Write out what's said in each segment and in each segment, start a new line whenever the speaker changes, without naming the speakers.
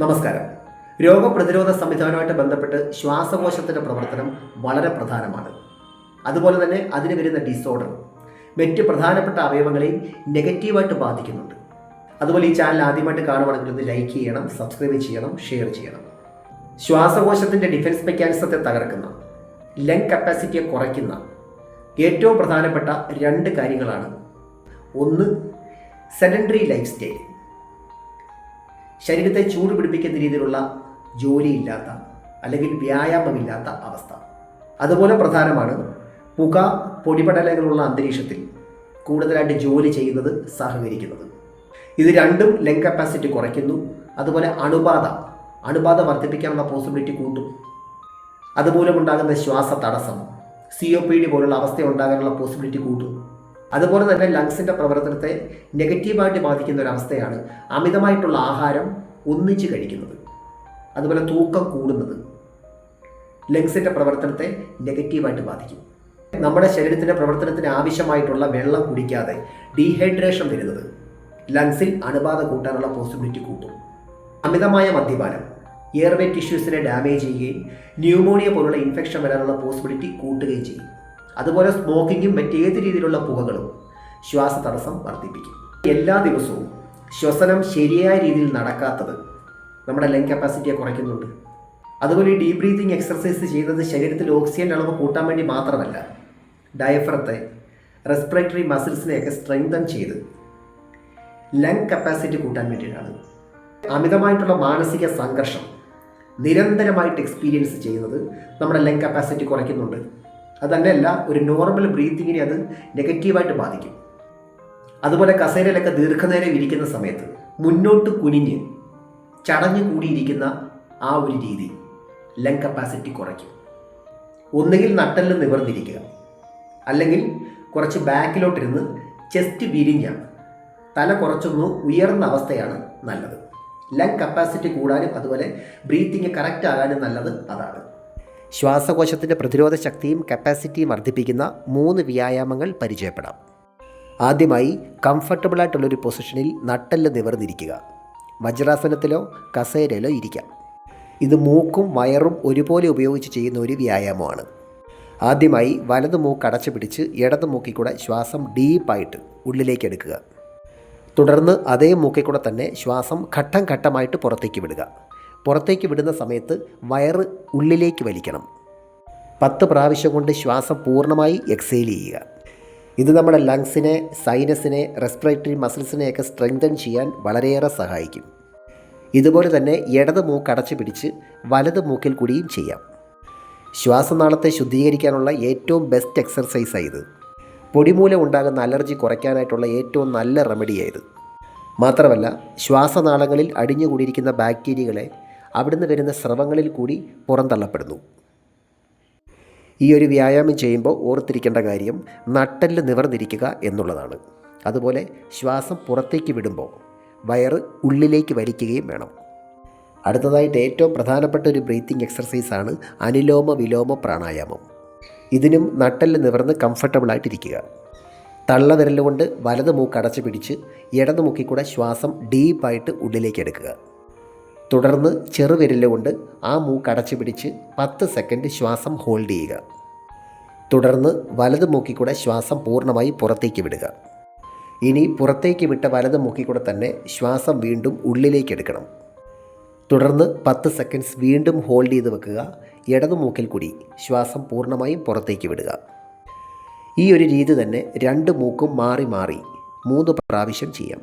നമസ്കാരം. രോഗപ്രതിരോധ സംവിധാനവുമായിട്ട് ബന്ധപ്പെട്ട് ശ്വാസകോശത്തിൻ്റെ പ്രവർത്തനം വളരെ പ്രധാനമാണ്. അതുപോലെ തന്നെ അതിന് വരുന്ന ഡിസോർഡർ മറ്റ് പ്രധാനപ്പെട്ട അവയവങ്ങളെയും നെഗറ്റീവായിട്ട് ബാധിക്കുന്നുണ്ട്. അതുപോലെ ഈ ചാനൽ ആദ്യമായിട്ട് കാണുവാണെങ്കിൽ ഒന്ന് ലൈക്ക് ചെയ്യണം, സബ്സ്ക്രൈബ് ചെയ്യണം, ഷെയർ ചെയ്യണം. ശ്വാസകോശത്തിൻ്റെ ഡിഫൻസ് മെക്കാനിസത്തെ തകർക്കുന്ന, ലങ് കപ്പാസിറ്റിയെ കുറയ്ക്കുന്ന ഏറ്റവും പ്രധാനപ്പെട്ട രണ്ട് കാര്യങ്ങളാണ്. ഒന്ന്, സെഡൻഡറി ലൈഫ് സ്റ്റൈൽ, ശരീരത്തെ ചൂട് പിടിപ്പിക്കുന്ന രീതിയിലുള്ള ജോലിയില്ലാത്ത അല്ലെങ്കിൽ വ്യായാമമില്ലാത്ത അവസ്ഥ. അതുപോലെ പ്രധാനമാണ് പുക, പൊടിപടലങ്ങളുള്ള അന്തരീക്ഷത്തിൽ കൂടുതലായിട്ട് ജോലി ചെയ്യുന്നത്, സഹകരിക്കുന്നത്. ഇത് രണ്ടും ലങ് കപ്പാസിറ്റി കുറയ്ക്കുന്നു. അതുപോലെ അണുബാധ വർദ്ധിപ്പിക്കാനുള്ള പോസിബിലിറ്റി കൂട്ടും. അതുമൂലമുണ്ടാകുന്ന ശ്വാസ തടസ്സം, COPD പോലുള്ള അവസ്ഥ ഉണ്ടാകാനുള്ള പോസിബിലിറ്റി കൂട്ടും. അതുപോലെ തന്നെ ലങ്സിൻ്റെ പ്രവർത്തനത്തെ നെഗറ്റീവായിട്ട് ബാധിക്കുന്ന ഒരവസ്ഥയാണ് അമിതമായിട്ടുള്ള ആഹാരം ഒന്നിച്ച് കഴിക്കുന്നത്. അതുപോലെ തൂക്കം കൂടുന്നത് ലങ്സിൻ്റെ പ്രവർത്തനത്തെ നെഗറ്റീവായിട്ട് ബാധിക്കും. നമ്മുടെ ശരീരത്തിൻ്റെ പ്രവർത്തനത്തിന് ആവശ്യമായിട്ടുള്ള വെള്ളം കുടിക്കാതെ ഡീഹൈഡ്രേഷൻ വരുന്നത് ലങ്സിൽ അണുബാധ കൂട്ടാനുള്ള പോസിബിലിറ്റി കൂട്ടും. അമിതമായ മദ്യപാനം എയർവേ ടിഷ്യൂസിനെ ഡാമേജ് ചെയ്യുകയും ന്യൂമോണിയ പോലുള്ള ഇൻഫെക്ഷൻ വരാനുള്ള പോസിബിലിറ്റി കൂട്ടുകയും ചെയ്യും. അതുപോലെ സ്മോക്കിങ്ങും മറ്റേത് രീതിയിലുള്ള പുകകളും ശ്വാസതടസ്സം വർദ്ധിപ്പിക്കും. എല്ലാ ദിവസവും ശ്വസനം ശരിയായ രീതിയിൽ നടക്കാത്തത് നമ്മുടെ ലങ് കപ്പാസിറ്റിയെ കുറയ്ക്കുന്നുണ്ട്. അതുപോലെ ഈ ഡീപ് ബ്രീതിങ് എക്സർസൈസ് ചെയ്യുന്നത് ശരീരത്തിൽ ഓക്സിജൻ അളവ് കൂട്ടാൻ വേണ്ടി മാത്രമല്ല, ഡയഫ്രത്തെ, റെസ്പിറേറ്ററി മസിൽസിനെയൊക്കെ സ്ട്രെങ്തൻ ചെയ്ത് ലങ് കപ്പാസിറ്റി കൂട്ടാൻ വേണ്ടിയിട്ടാണ്. അമിതമായിട്ടുള്ള മാനസിക സംഘർഷം നിരന്തരമായിട്ട് എക്സ്പീരിയൻസ് ചെയ്യുന്നത് നമ്മുടെ ലങ് കപ്പാസിറ്റി കുറയ്ക്കുന്നുണ്ട്. അതന്നെയല്ല, ഒരു നോർമൽ ബ്രീത്തിങ്ങിനെ അത് നെഗറ്റീവായിട്ട് ബാധിക്കും. അതുപോലെ കസേരയിലൊക്കെ ദീർഘനേരം ഇരിക്കുന്ന സമയത്ത് മുന്നോട്ട് കുനിഞ്ഞ് ചടഞ്ഞു കൂടിയിരിക്കുന്ന ആ ഒരു രീതി ലങ് കപ്പാസിറ്റി കുറയ്ക്കും. ഒന്നുകിൽ നട്ടെല്ല് നിവർന്നിരിക്കുക, അല്ലെങ്കിൽ കുറച്ച് ബാക്കിലോട്ടിരുന്ന് ചെസ്റ്റ് വിരിഞ്ഞ തല കുറച്ചൊന്ന് ഉയർന്ന അവസ്ഥയാണ് നല്ലത്. ലങ് കപ്പാസിറ്റി കൂടാനും അതുപോലെ ബ്രീത്തിങ് കറക്റ്റ് ആകാനും നല്ലത് അതാണ്. ശ്വാസകോശത്തിൻ്റെ പ്രതിരോധ ശക്തിയും കപ്പാസിറ്റിയും വർദ്ധിപ്പിക്കുന്ന 3 വ്യായാമങ്ങൾ പരിചയപ്പെടാം. ആദ്യമായി, കംഫർട്ടബിളായിട്ടുള്ളൊരു പൊസിഷനിൽ നട്ടെല്ല് നിവർന്നിരിക്കുക. വജ്രാസനത്തിലോ കസേരയിലോ ഇരിക്കാം. ഇത് മൂക്കും വയറും ഒരുപോലെ ഉപയോഗിച്ച് ചെയ്യുന്ന ഒരു വ്യായാമമാണ്. ആദ്യമായി വലത് മൂക്ക് അടച്ചു പിടിച്ച് ഇടത് മൂക്കിൽ കൂടെ ശ്വാസം ഡീപ്പായിട്ട് ഉള്ളിലേക്ക് എടുക്കുക. തുടർന്ന് അതേ മൂക്കിൽ കൂടെ തന്നെ ശ്വാസം ഘട്ടം ഘട്ടമായിട്ട് പുറത്തേക്ക് വിടുക. പുറത്തേക്ക് വിടുന്ന സമയത്ത് വയറ് ഉള്ളിലേക്ക് വലിക്കണം. 10 പ്രാവശ്യം കൊണ്ട് ശ്വാസം പൂർണ്ണമായി എക്സേൽ ചെയ്യുക. ഇത് നമ്മുടെ ലങ്സിനെ, സൈനസിനെ, റെസ്പിറേറ്ററി മസിൽസിനെയൊക്കെ സ്ട്രെങ്തൻ ചെയ്യാൻ വളരെയേറെ സഹായിക്കും. ഇതുപോലെ തന്നെ ഇടത് മൂക്ക് അടച്ചു പിടിച്ച് വലത് മൂക്കിൽ കൂടിയും ചെയ്യാം. ശ്വാസനാളത്തെ ശുദ്ധീകരിക്കാനുള്ള ഏറ്റവും ബെസ്റ്റ് എക്സർസൈസായത്. പൊടിമൂലം ഉണ്ടാകുന്ന അലർജി കുറയ്ക്കാനായിട്ടുള്ള ഏറ്റവും നല്ല റെമഡിയായത്. മാത്രമല്ല, ശ്വാസനാളങ്ങളിൽ അടിഞ്ഞുകൂടിയിരിക്കുന്ന ബാക്ടീരിയകളെ അവിടുന്ന് വരുന്ന സ്രവങ്ങളിൽ കൂടി പുറന്തള്ളപ്പെടുന്നു. ഈ ഒരു വ്യായാമം ചെയ്യുമ്പോൾ ഓർത്തിരിക്കേണ്ട കാര്യം നട്ടെല്ല് നിവർന്നിരിക്കുക എന്നുള്ളതാണ്. അതുപോലെ ശ്വാസം പുറത്തേക്ക് വിടുമ്പോൾ വയറ് ഉള്ളിലേക്ക് വലിക്കുകയും വേണം. അടുത്തതായിട്ട് ഏറ്റവും പ്രധാനപ്പെട്ട ഒരു ബ്രീത്തിങ് എക്സർസൈസാണ് അനുലോമ വിലോമ പ്രാണായാമം. ഇതിനും നട്ടെല്ല് നിവർന്ന് കംഫർട്ടബിളായിട്ടിരിക്കുക. തള്ളവിരൽ കൊണ്ട് വലത് മൂക്ക് അടച്ചു പിടിച്ച് ഇടത് മൂക്കിൽ കൂടെ ശ്വാസം ഡീപ്പായിട്ട് ഉള്ളിലേക്ക് എടുക്കുക. തുടർന്ന് ചെറുവിരൽ കൊണ്ട് ആ മൂക്ക് അടച്ചു പിടിച്ച് 10 സെക്കൻഡ് ശ്വാസം ഹോൾഡ് ചെയ്യുക. തുടർന്ന് വലത് മൂക്കിൽ കൂടെ ശ്വാസം പൂർണ്ണമായി പുറത്തേക്ക് വിടുക. ഇനി പുറത്തേക്ക് വിട്ട വലത് മൂക്കിൽ കൂടെ തന്നെ ശ്വാസം വീണ്ടും ഉള്ളിലേക്ക് എടുക്കണം. തുടർന്ന് 10 സെക്കൻഡ്സ് വീണ്ടും ഹോൾഡ് ചെയ്ത് വെക്കുക. ഇടത് മൂക്കിൽ കൂടി ശ്വാസം പൂർണ്ണമായും പുറത്തേക്ക് വിടുക. ഈ ഒരു രീതി തന്നെ 2 മൂക്കും മാറി മാറി 3 പ്രാവശ്യം ചെയ്യാം.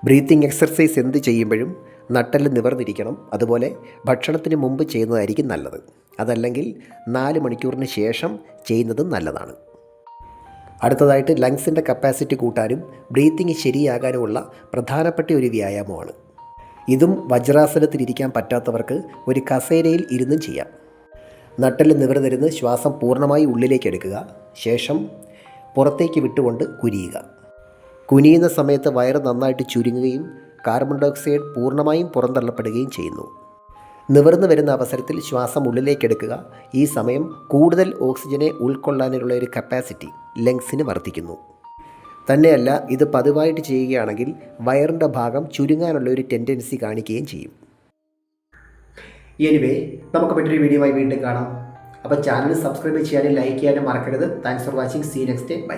ബ്രീത്തിങ് എക്സർസൈസ് എന്ത് ചെയ്യുമ്പോഴും നട്ടെല്ല് നിവർന്നിരിക്കണം. അതുപോലെ ഭക്ഷണത്തിന് മുമ്പ് ചെയ്യുന്നതായിരിക്കും നല്ലത്. അതല്ലെങ്കിൽ 4 മണിക്കൂറിന് ശേഷം ചെയ്യുന്നതും നല്ലതാണ്. അടുത്തതായിട്ട് ലങ്സിൻ്റെ കപ്പാസിറ്റി കൂട്ടാനും ബ്രീത്തിങ് ശരിയാകാനുമുള്ള പ്രധാനപ്പെട്ട ഒരു വ്യായാമമാണ്. ഇതും വജ്രാസനത്തിലിരിക്കാൻ പറ്റാത്തവർക്ക് ഒരു കസേരയിൽ ഇരുന്നും ചെയ്യാം. നട്ടെല്ല് നിവർന്നിരുന്ന് ശ്വാസം പൂർണ്ണമായി ഉള്ളിലേക്ക് എടുക്കുക. ശേഷം പുറത്തേക്ക് വിട്ടുകൊണ്ട് കുനിയുക. കുനിയുന്ന സമയത്ത് വയറ് നന്നായിട്ട് ചുരുങ്ങുകയും കാർബൺ ഡയോക്സൈഡ് പൂർണ്ണമായും പുറന്തള്ളപ്പെടുകയും ചെയ്യുന്നു. നിവർന്നു വരുന്ന അവസരത്തിൽ ശ്വാസം ഉള്ളിലേക്ക് എടുക്കുക. ഈ സമയം കൂടുതൽ ഓക്സിജനെ ഉൾക്കൊള്ളാനുള്ള ഒരു കപ്പാസിറ്റി ലങ്സിന് വർദ്ധിക്കുന്നു. തന്നെയല്ല, ഇത് പതിവായിട്ട് ചെയ്യുകയാണെങ്കിൽ വയറിൻ്റെ ഭാഗം ചുരുങ്ങാനുള്ള ഒരു ടെൻഡൻസി കാണിക്കുകയും ചെയ്യും. എനിവേ നമുക്ക് മറ്റൊരു വീഡിയോയുമായി വീണ്ടും കാണാം. അപ്പോൾ ചാനൽ സബ്സ്ക്രൈബ് ചെയ്യാനും ലൈക്ക് ചെയ്യാനും മറക്കരുത്. Thanks for watching. See next day. By.